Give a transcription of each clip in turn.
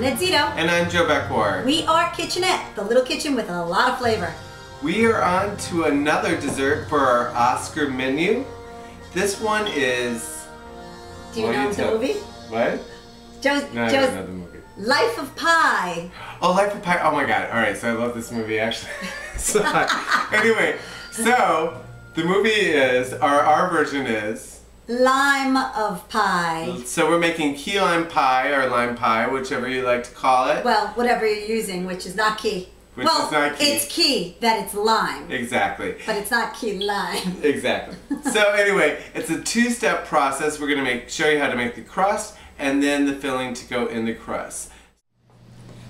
KitchAnnette Zito. And I'm Joe Beckwar. We are KitchAnnette, the little kitchen with a lot of flavor. We are on to another dessert for our Oscar menu. This one is... Do you know the movie? What? Joe's I don't know the movie. Life of Pi. Oh, Life of Pi. Oh my god. Alright, so I love this movie actually. So, anyway, so the movie is, our version is... Lime of Pie. So we're making key lime pie or lime pie, whichever you like to call it. Well, whatever you're using, which is not key. Which is not key. It's key that it's lime. Exactly. But it's not key lime. Exactly. So anyway, it's a two-step process. We're going to show you how to make the crust and then the filling to go in the crust.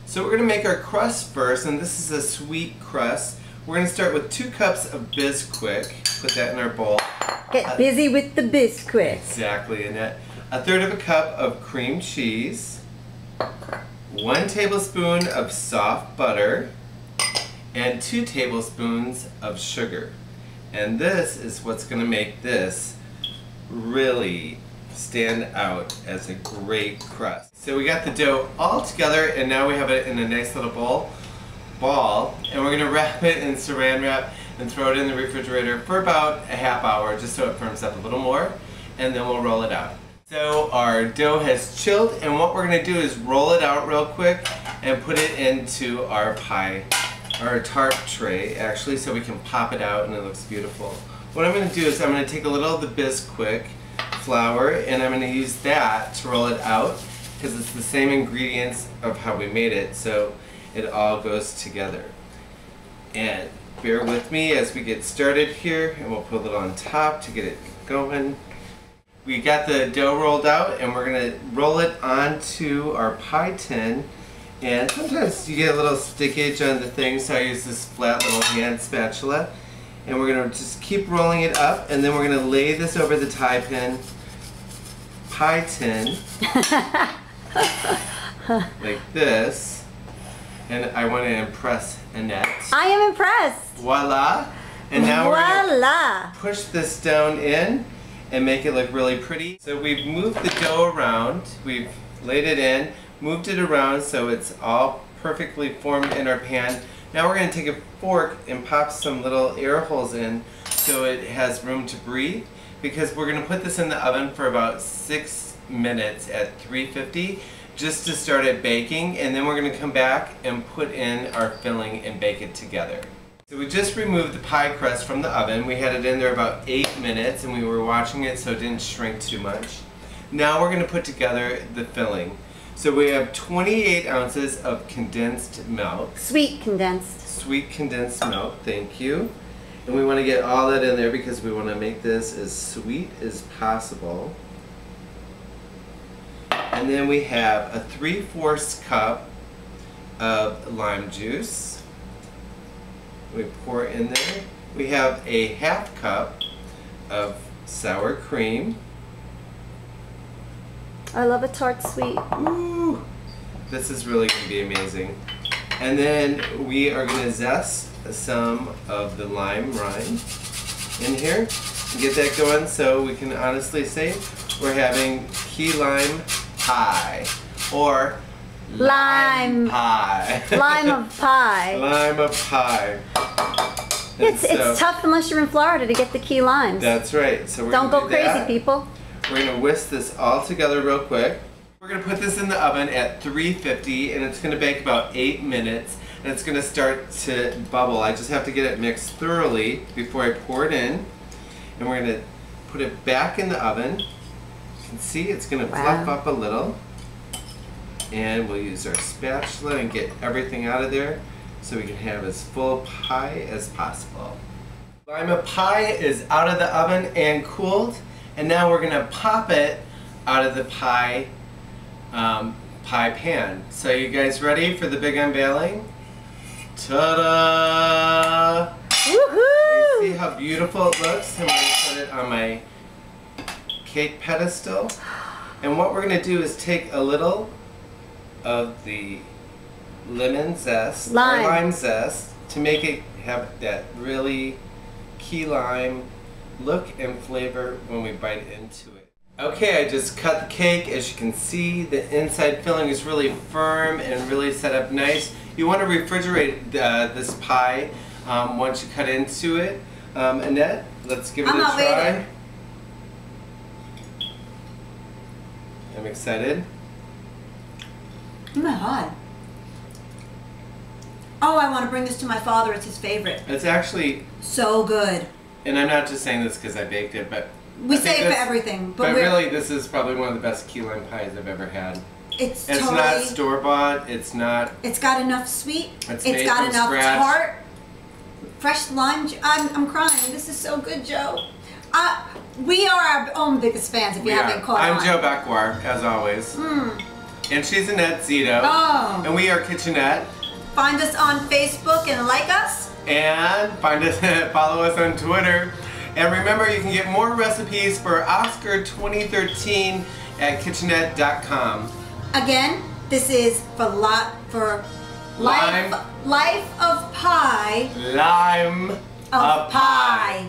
So we're going to make our crust first, and this is a sweet crust. We're going to start with 2 cups of Bisquick. Put that in our bowl. Get busy with the biscuits. Exactly, Annette. 1/3 cup of cream cheese. 1 tablespoon of soft butter. And 2 tablespoons of sugar. And this is what's going to make this really stand out as a great crust. So we got the dough all together, and now we have it in a nice little ball, and we're going to wrap it in saran wrap and throw it in the refrigerator for about a half hour just so it firms up a little more, and then we'll roll it out. So our dough has chilled, and what we're going to do is roll it out real quick and put it into our pie, our tart tray actually, so we can pop it out and it looks beautiful. What I'm going to do is I'm going to take a little of the Bisquick flour and I'm going to use that to roll it out because it's the same ingredients of how we made it, so it all goes together. And bear with me as we get started here, and we'll put a little on top to get it going. We got the dough rolled out, and we're going to roll it onto our pie tin. And sometimes you get a little stickage on the thing, so I use this flat little hand spatula. And we're going to just keep rolling it up, and then we're going to lay this over the pie tin like this. And I want to impress Annette. I am impressed. Voila! And now we're going to push this down in and make it look really pretty. So we've moved the dough around, we've laid it in, moved it around so it's all perfectly formed in our pan. Now we're going to take a fork and pop some little air holes in so it has room to breathe, because we're going to put this in the oven for about 6 minutes at 350 just to start it baking, and then we're going to come back and put in our filling and bake it together. So we just removed the pie crust from the oven. We had it in there about 8 minutes and we were watching it so it didn't shrink too much. Now we're going to put together the filling. So we have 28 ounces of condensed milk. Sweet condensed. Sweet condensed milk, thank you. And we want to get all that in there because we want to make this as sweet as possible. And then we have a 3/4 cup of lime juice. We pour in there. We have a 1/2 cup of sour cream. I love a tart sweet. Ooh, this is really going to be amazing. And then we are going to zest some of the lime rind in here and get that going so we can honestly say we're having key lime pie, or lime pie. Lime of pie. Lime of pie. It's tough unless you're in Florida to get the key limes. That's right. So we're Don't gonna go do crazy, that. people. We're going to whisk this all together real quick. We're going to put this in the oven at 350 and it's going to bake about 8 minutes, and it's going to start to bubble. I just have to get it mixed thoroughly before I pour it in. And we're going to put it back in the oven. You can see it's going to fluff up a little, and we'll use our spatula and get everything out of there so we can have as full pie as possible. Lime of pie is out of the oven and cooled, and now we're going to pop it out of the pie pan. So you guys ready for the big unveiling? Ta-da! Woohoo! See how beautiful it looks? I'm going to put it on my cake pedestal. And what we're going to do is take a little of the lemon zest, or lime zest, to make it have that really key lime look and flavor when we bite into it. Okay, I just cut the cake. As you can see, the inside filling is really firm and really set up nice. You want to refrigerate this pie once you cut into it. Annette, let's give it a try. Waiting. I'm excited. Oh my God. Oh, I want to bring this to my father. It's his favorite. It's actually so good. And I'm not just saying this because I baked it, but we say it for everything. But really, this is probably one of the best key lime pies I've ever had. It's not store-bought. It's not. It's got enough sweet. It's got enough scratch. tart. Fresh lime. I'm crying. This is so good, Joe. We are our own biggest fans. If you haven't caught on. I'm Joe Beckwar, as always. And she's Annette Zito. Oh. And we are KitchAnnette. Find us on Facebook and like us. And follow us on Twitter. And remember, you can get more recipes for Oscar 2013 at KitchAnnette.com. Again, this is for Life of Pie. Lime of Pie.